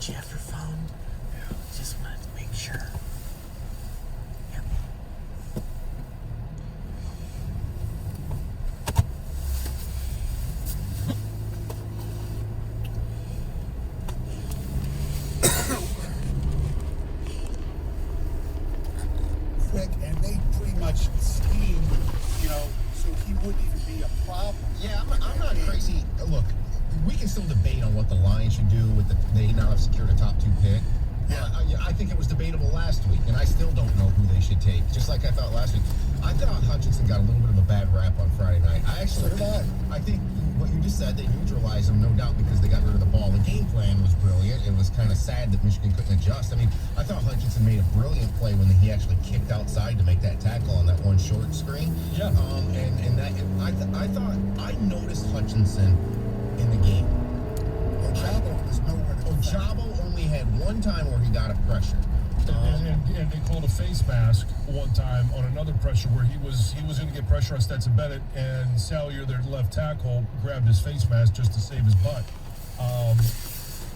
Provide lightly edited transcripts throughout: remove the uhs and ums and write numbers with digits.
Did you have your phone? Just wanted to make sure. Yep. Quick, and they pretty much schemed, so he wouldn't even be a problem. Yeah, I'm not crazy. Look, we can still debate on what the Lions should do with they now have secured a top 2 pick. Yeah. I think it was debatable last week, and I still don't know who they should take, just like I thought last week. I thought Hutchinson got a little bit of a bad rap on Friday night. I think what you just said, they neutralized him, no doubt, because they got rid of the ball. The game plan was brilliant. It was kind of sad that Michigan couldn't adjust. I mean, I thought Hutchinson made a brilliant play when he actually kicked outside to make that tackle on that one short screen. Yeah. I noticed Hutchinson in the game. Ojabo was nowhere to defend. Ojabo only had one time where he got a pressure. And they called a face mask one time on another pressure where he was going to get pressure on Stetson Bennett, and Salyer, their left tackle, grabbed his face mask just to save his butt. I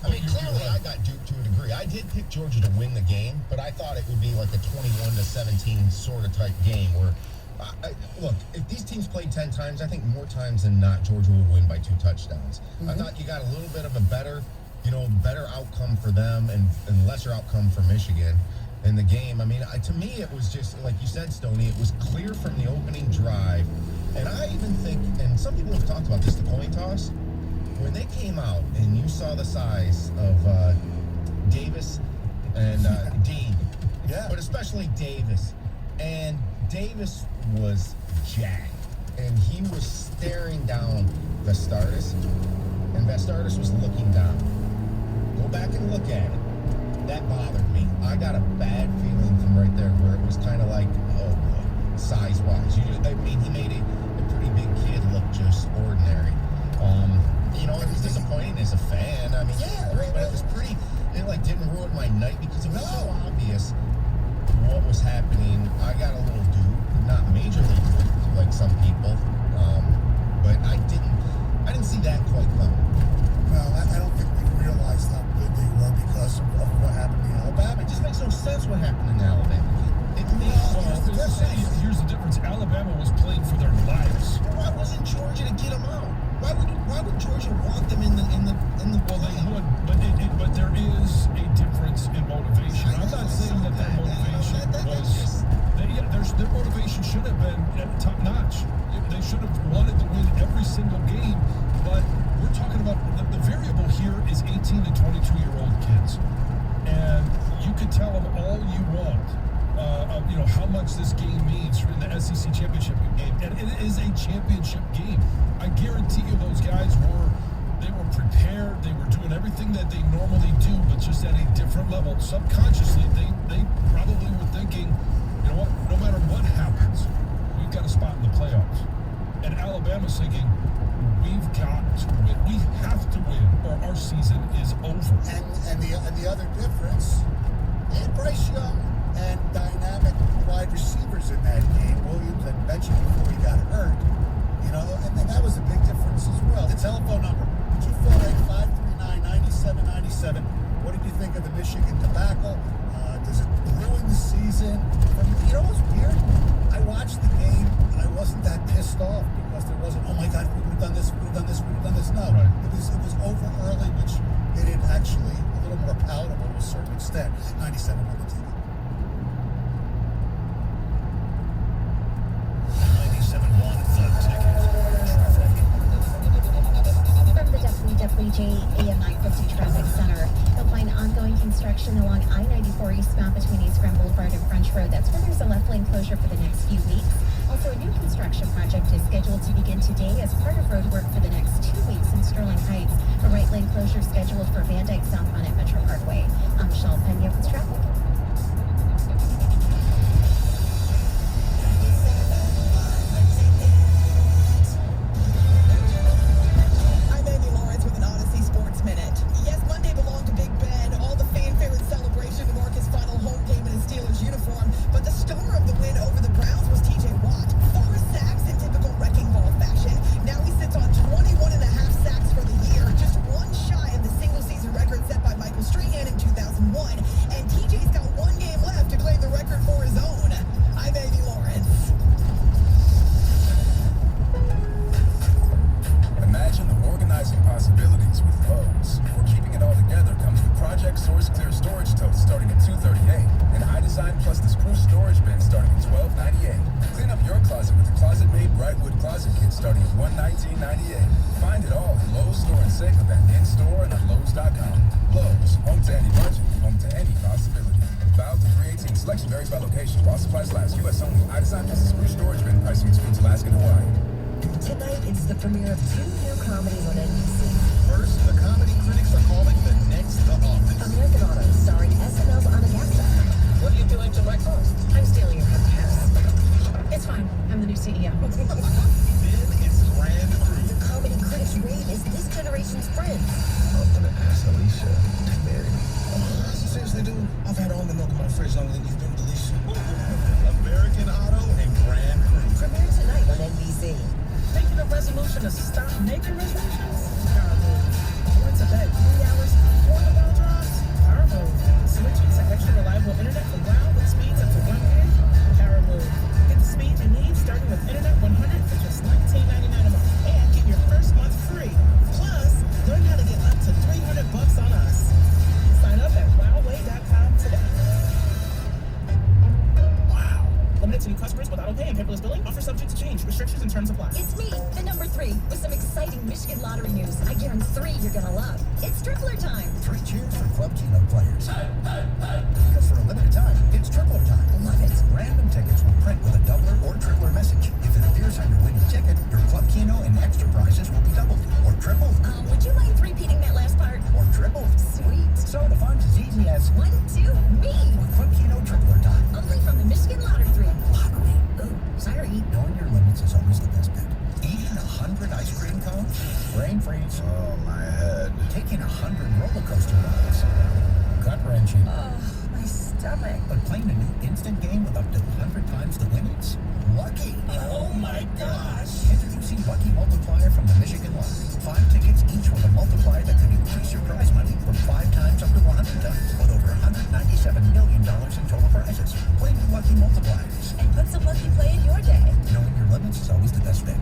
mean, clearly I got duped to a degree. I did pick Georgia to win the game, but I thought it would be like a 21-17 sort of type game where, look, if these teams played 10 times, I think more times than not, Georgia would win by 2 touchdowns. I thought you got a little bit of a better outcome for them and lesser outcome for Michigan in the game. I mean, to me, it was just, like you said, Stoney, it was clear from the opening drive. And I even think, and some people have talked about this, the coin toss, when they came out and you saw the size of Davis and Dean, but especially Davis, and Davis was jacked, and he was staring down Vastardis, and Vastardis was looking down. Go back and look at it. That bothered me. I got a bad feeling from right there where it was kind of like, oh boy, size-wise. I mean, he made a pretty big kid look just ordinary. It was disappointing as a fan. I mean, but it was pretty, it didn't ruin my night because it was so obvious what was happening. I got a little duped, not majorly duped like some people, but I didn't see that quite coming. Well, I don't think we realized how good they were because of what happened in Alabama. It just makes no sense what happened in Alabama. Here's the difference. Alabama was playing for their lives. Why wasn't Georgia to get them out? Why would Georgia want them in the Well, they would, but there is a difference in motivation. I'm not saying that their motivation was. Their motivation should have been top notch. They should have wanted to win every single game. But we're talking about the variable here is 18 to 22-year-old kids, and you could tell them all you want. How much this game means in the SEC championship game, and it is a championship game. I guarantee you, those guys were prepared. They were doing everything that they normally do, but just at a different level. Subconsciously, they probably were thinking, you know what? No matter what happens, we've got a spot in the playoffs. And Alabama's thinking, we've got to win. We have to win, or our season is over. And the other difference, they had Bryce Young and dynamic wide receivers in that game. Williams had mentioned before he got hurt, and that was a big difference as well. The telephone number, 248-539-9797. What did you think of the Michigan debacle? Does it ruin the season? It was weird. I watched the game, and I wasn't that pissed off because there wasn't, oh my God, we would have done this, we would have done this, we would have done this. No, right. It was over early, which made it actually a little more palatable to a certain extent. 97 on the TV. 97.1 The Ticket. Traffic. From the WWJ AM 950 Traffic Center, you'll find ongoing construction along I-94 eastbound between East Grand Boulevard and French Road. That's where there's a left lane closure for the next few weeks. Also, a new construction project is scheduled to begin today as part of road work for the next 2 weeks in Sterling Heights. A right lane closure scheduled for Van Dyke southbound at Metro Parkway. I'm Michelle Pena with traffic. Street Source Clear storage totes starting at $238, and iDesign Plus the screw storage bin starting at $1298. Clean up your closet with the Closet-Made Brightwood Closet Kit starting at $119.98. Find it all at Lowe's Store and Save Event in-store and on Lowe's.com. Lowe's, home to any budget, home to any possibility. Valve to 318. Selection varies by location. While supplies last. U.S. only. iDesign Plus the screw storage bin. Pricing excludes Alaska and Hawaii. Tonight, it's the premiere of 2 new comedies on NBC. First, the comedy critics are calling the next The Office. American Auto, starring SNL's Anna Gasteyer. What are you doing to my car? I'm stealing your house. It's fine. I'm the new CEO. Then it's Grand Crew. The comedy critics rate is this generation's friend. I'm gonna ask Alicia to marry me. Seriously, dude? I've had almond milk in my fridge longer than you've been with Alicia. American Auto and Grand Crew. Premiere tonight on NBC. Taking a resolution to stop making resolutions? Power move. Going to bed 3 hours before the bell drops? Power move. Switching to extra reliable internet from Wow with speeds up to 1 gig? Power move. Get the speed you need starting with Internet 100 for just $19.99 a month. And get your first month free. Plus, learn how to get up to $300 on us. Sign up at wowway.com today. Wow. Limited to new customers with auto pay and paperless billing. Offer subject to change. Restrictions and terms apply. It's me, the number 3, with some exciting Michigan lottery news. I guarantee 3 you're gonna love. It's tripler time. 3 cheers for Club Keno players. Because for a limited time, it's tripler time. Love it. Random tickets will print with a doubler or tripler message. If it appears on your winning ticket, your Club Keno and extra prizes will be doubled or tripled Would you mind repeating that last part? or tripled. Sweet. So the fun's as easy as 1, 2, me. with Club Keno tripler time. Only from the Michigan Lottery 3. Lottery. Ooh, sorry. Knowing your limits is always the best bet. Eating 100 ice cream cones? Brain freeze. Oh, my head. Taking 100 roller coaster rides? Gut wrenching. My stomach. But playing a new instant game with up to 100 times the winnings? Lucky. Oh, my gosh. Introducing Lucky Multiplier from the Michigan Lottery. 5 tickets each with a multiplier that could increase your prize money from 5 times up to 100 times, with over $197 million in total prizes. Play with Lucky Multipliers. And put some lucky play in your day. Knowing your limits is always the best bet.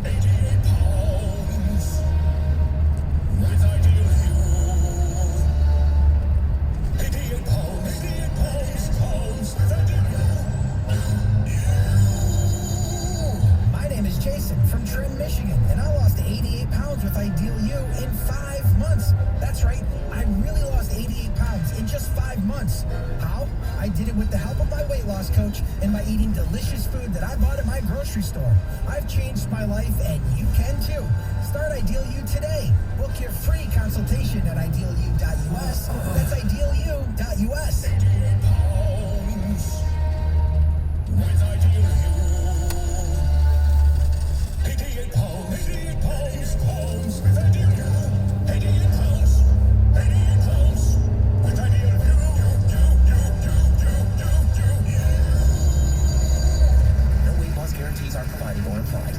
With ideal view. 88 pounds. 88 pounds. With ideal My name is Jason from Trim, Michigan, and I lost 88 pounds with Ideal You in 5 months. That's right, I really lost 88 pounds in just 5 months. How? I did it with the help of my weight loss coach and by eating delicious food that I bought at my grocery store. I've changed my life, and you can too. Start Ideal You today. Book your free consultation at idealu.us. That's idealu.us. with ideal view. 88 pounds. 88 pounds. With ideal view. 88 pounds. 88 pounds. With ideal view. No weight loss guarantees are provided or implied.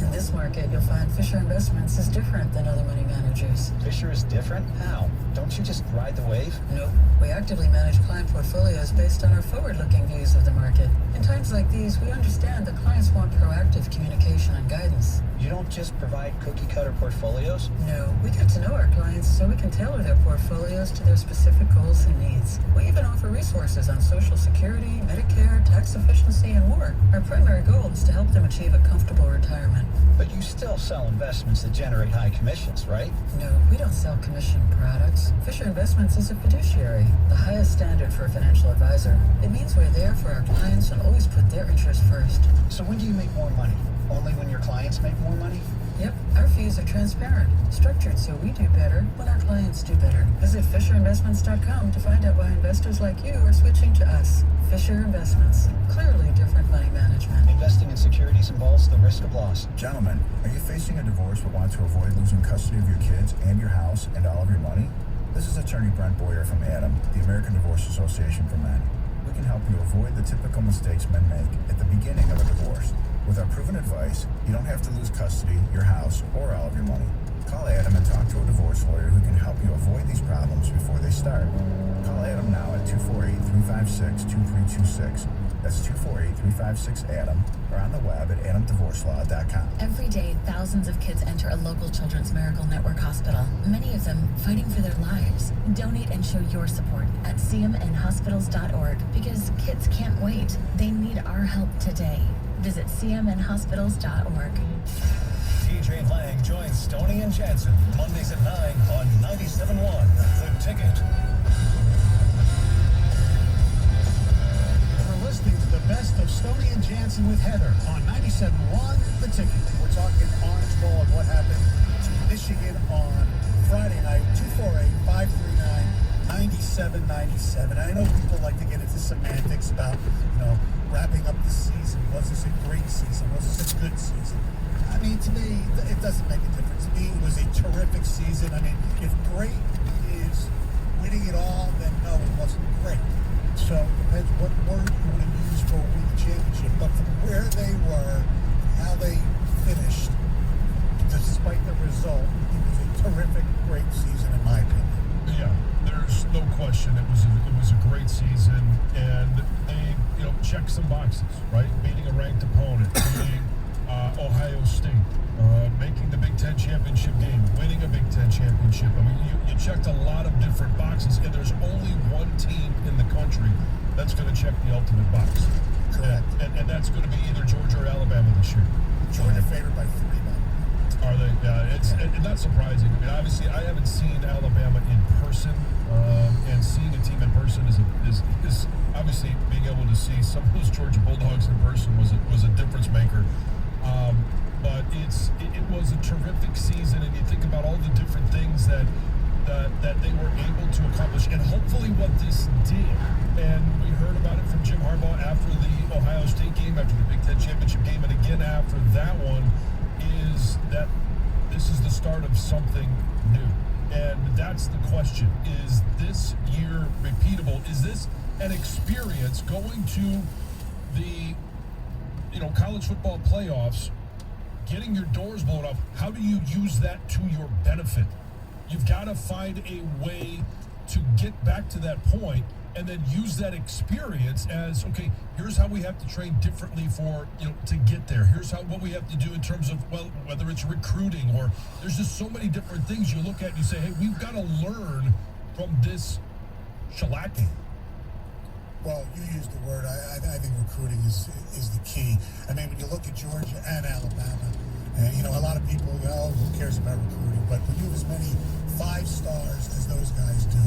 In this market, you'll find Fisher Investments is different than other money managers. Fisher is different? How? Don't you just ride the wave? Nope. We actively manage client portfolios based on our forward-looking views of the market. In times like these, we understand that clients want proactive communication and guidance. You don't just provide cookie-cutter portfolios? No, we get to know our clients so we can tailor their portfolios to their specific goals and needs. We even offer resources on Social Security, Medicare, tax efficiency, and more. Our primary goal is to help them achieve a comfortable retirement. But you still sell investments that generate high commissions, right? No, we don't sell commission products. Fisher Investments is a fiduciary, the highest standard for a financial advisor. It means we're there for our clients and always put their interests first. So when do you make more money? Only when your clients make more money? Yep, our fees are transparent, structured so we do better when our clients do better. Visit FisherInvestments.com to find out why investors like you are switching to us. Fisher Investments, clearly different money management. Investing in securities involves the risk of loss. Gentlemen, are you facing a divorce but want to avoid losing custody of your kids and your house and all of your money? This is attorney Brent Boyer from ADAM, the American Divorce Association for Men. We can help you avoid the typical mistakes men make at the beginning of a divorce. With our proven advice, you don't have to lose custody, your house, or all of your money. Call Adam and talk to a divorce lawyer who can help you avoid these problems before they start. Call Adam now at 248-356-2326. That's 248-356-ADAM, or on the web at adamdivorcelaw.com. Every day, thousands of kids enter a local Children's Miracle Network hospital. Many of them them fighting for their lives. Donate and show your support at cmnhospitals.org because kids can't wait. They need our help today. Visit cmnhospitals.org. TJ Lang joins Stoney and Jansen Mondays at 9 on 97.1 The Ticket. We're listening to the best of Stoney and Jansen with Heather on 97.1 The Ticket. We're talking Orange Bowl and what happened to Michigan on Friday night, 248-539-9797. I know people like to get into semantics about, wrapping up the season. Was this a great season? Was this a good season? I mean, to me, it doesn't make a difference. To me, it was a terrific season. I mean, if great is winning it all, then no, it wasn't great. So it depends what word you want to use for winning the championship. But from where they were, how they finished, despite the result, it was a terrific, great season in my opinion. Yeah, there's no question. It was a great season, and they checked some boxes, right? Beating a ranked opponent, beating Ohio State, making the Big Ten championship game, winning a Big Ten championship. I mean, you checked a lot of different boxes, and there's only one team in the country that's going to check the ultimate box. Correct. And that's going to be either Georgia or Alabama this year. Georgia favored by 3 now. Are they? It's not surprising. I mean, obviously, I haven't seen Alabama in person, and seeing a team in person is obviously being able to see some of those Georgia Bulldogs in person was a difference maker. But it was a terrific season, and you think about all the different things that they were able to accomplish, and hopefully what this did. And we heard about it from Jim Harbaugh after the Ohio State game, after the Big Ten championship game, and again after that one, is that this is the start of something new. And that's the question. Is this year repeatable? Is this an experience going to the college football playoffs, getting your doors blown off? How do you use that to your benefit? You've got to find a way to get back to that point and then use that experience as, okay, here's how we have to train differently to get there. Here's what we have to do in terms of, whether it's recruiting or there's just so many different things you look at and you say, hey, we've got to learn from this shellacking. Well, you used the word. I think recruiting is the key. I mean, when you look at Georgia and Alabama, and a lot of people go, oh, who cares about recruiting? But when you have as many 5 stars as those guys do,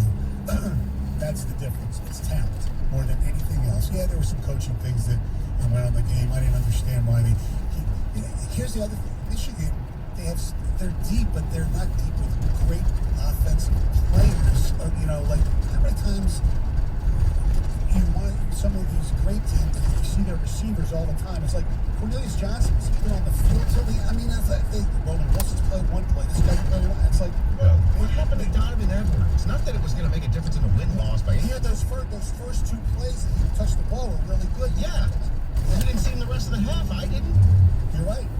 that's the difference. It's talent more than anything else. Yeah, there were some coaching things that went on the game. I didn't understand why here's the other thing. Michigan, they're deep, but they're not deep with great offensive players. Like how many times you want some of these great teams, and you see their receivers all the time. It's like Cornelius Johnson's been on the field till Roman Wilson's played one play. This guy played one. It's like, what happened to Donovan Edwards? Not that it was going to make a difference in the win-loss by any. He had those first 2 plays that he touched the ball were really good. Yeah. We didn't see him the rest of the half. I didn't. You're right.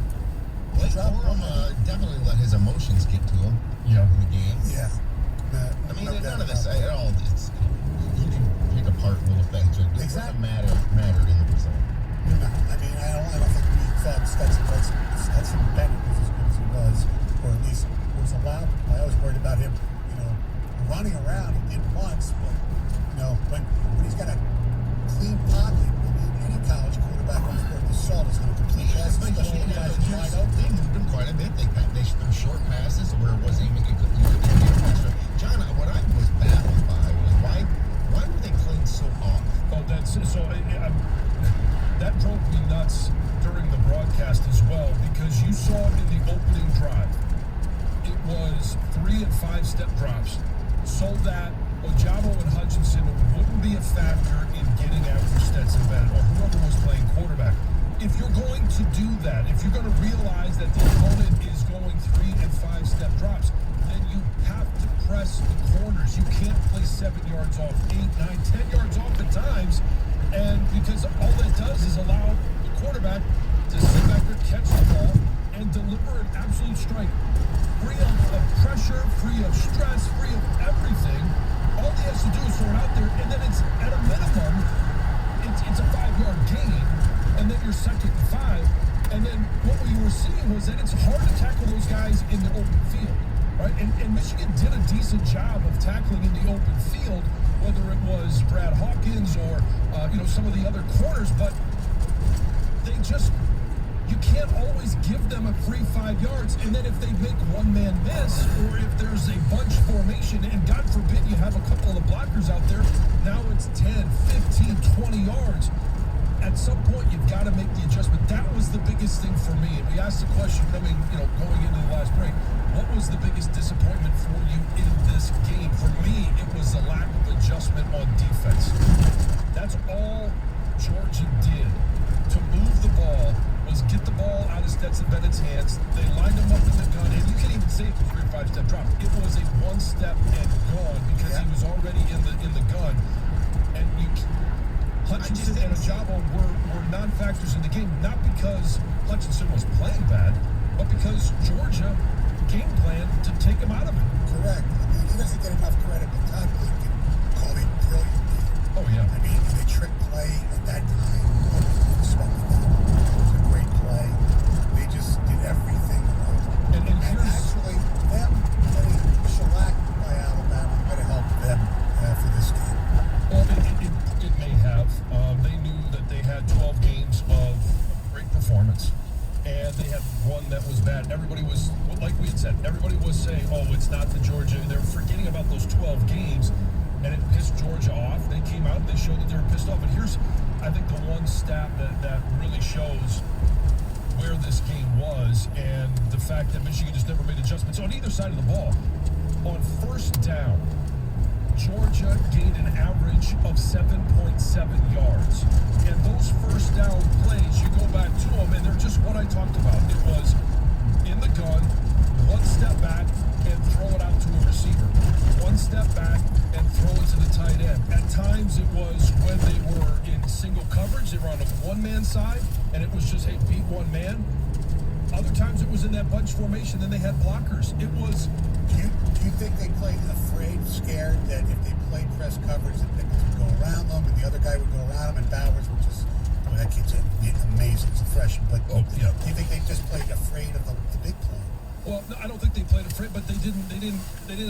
Blake Corum definitely let his emotions get to him. Yeah. In the game. Yeah. I mean, none of this at all. You can pick apart little things. It doesn't mattered in the result. No, I mean, I don't think we thought Stetson Bennett was as good as he was, or at least was allowed. I was worried about him, running around. He did once, but when he's got a clean pocket, I mean, any college quarterback on the court, the salt is going to complete passes, especially when guys are wide open. They moved him quite a bit. They threw short passes where it wasn't even good. John, what I was baffled by was why were they playing so off? Oh, that drove me nuts during the broadcast as well, because you saw in the opening drive, it was 3 and 5 step drops, so that Ojabo and Hutchinson wouldn't be a factor in getting after Stetson Bennett or whoever was playing quarterback. If you're going to do that, if you're going to realize that the opponent is going 3 and 5 step drops, then you have to press the corners. You can't play 7 yards off, 8, 9, 10 yards off at times, and because all that does is allow the quarterback to sit back there, catch the ball, and deliver an absolute strike. Free of pressure, free of stress, free of everything. All he has to do is throw it out there, and then it's at a minimum, it's a 5-yard gain, and then you're 2nd and 5. And then what we were seeing was that it's hard to tackle those guys in the open field, right? And Michigan did a decent job of tackling in the open field, whether it was Brad Hawkins or some of the other corners, but you can't always give them a free 5 yards. And then if they make one man miss, or if there's a bunch formation, and God forbid you have a couple of blockers out there, now it's 10, 15, 20 yards. At some point, you've got to make the adjustment. That was the biggest thing for me. And we asked the question going into the last break, what was the biggest disappointment for you in this game? For me, it was the lack of adjustment on defense. That's all Georgia did to move the ball, was get the ball out of Stetson Bennett's hands. They lined him up in the gun, and you can't even say it's a 3 or 5 step drop. It was a 1 step and gone because he was already in the gun. And Hutchinson and Ojabo were non-factors in the game, not because Hutchinson was playing bad, but because Georgia game planned to take him out of it. Correct. I mean, he doesn't get enough credit, but Todd Lincoln called it brilliant. Oh, yeah. I mean, the trick play at that time, nobody expected that. It was a great play. They just did everything right. And actually, them getting shellacked by Alabama might have helped them for this game. Well, it may have. They knew that they had 12 games of great performance, and they had one that was bad. Everybody was, like we had said, everybody was saying, oh, it's not the Georgia. They're forgetting about those 12 games, and it pissed Georgia off. They came out and they showed that they were pissed off. But here's, I think, the one stat that really shows where this game was, and the fact that Michigan just never made adjustments on either side of the ball. On first down, Georgia gained an average of 7.7 yards. And those first down plays, you go back to them, and they're just what I talked about. It was in the gun, 1 step back, and throw it out to a receiver. 1 step back, and throw it to the tight end. At times, it was when they were in single coverage, they were on a one-man side, and it was just, hey, beat one man. Other times, it was in that bunch formation, and they had blockers. It was... Do you think they played afraid, scared that if they played press coverage, that Pickens would go around them and the other guy would go around him, and Bowers would just, that kid's amazing. He's a freshman. But do you think they just played afraid of the big play? Well, no, I don't think they played afraid, but they didn't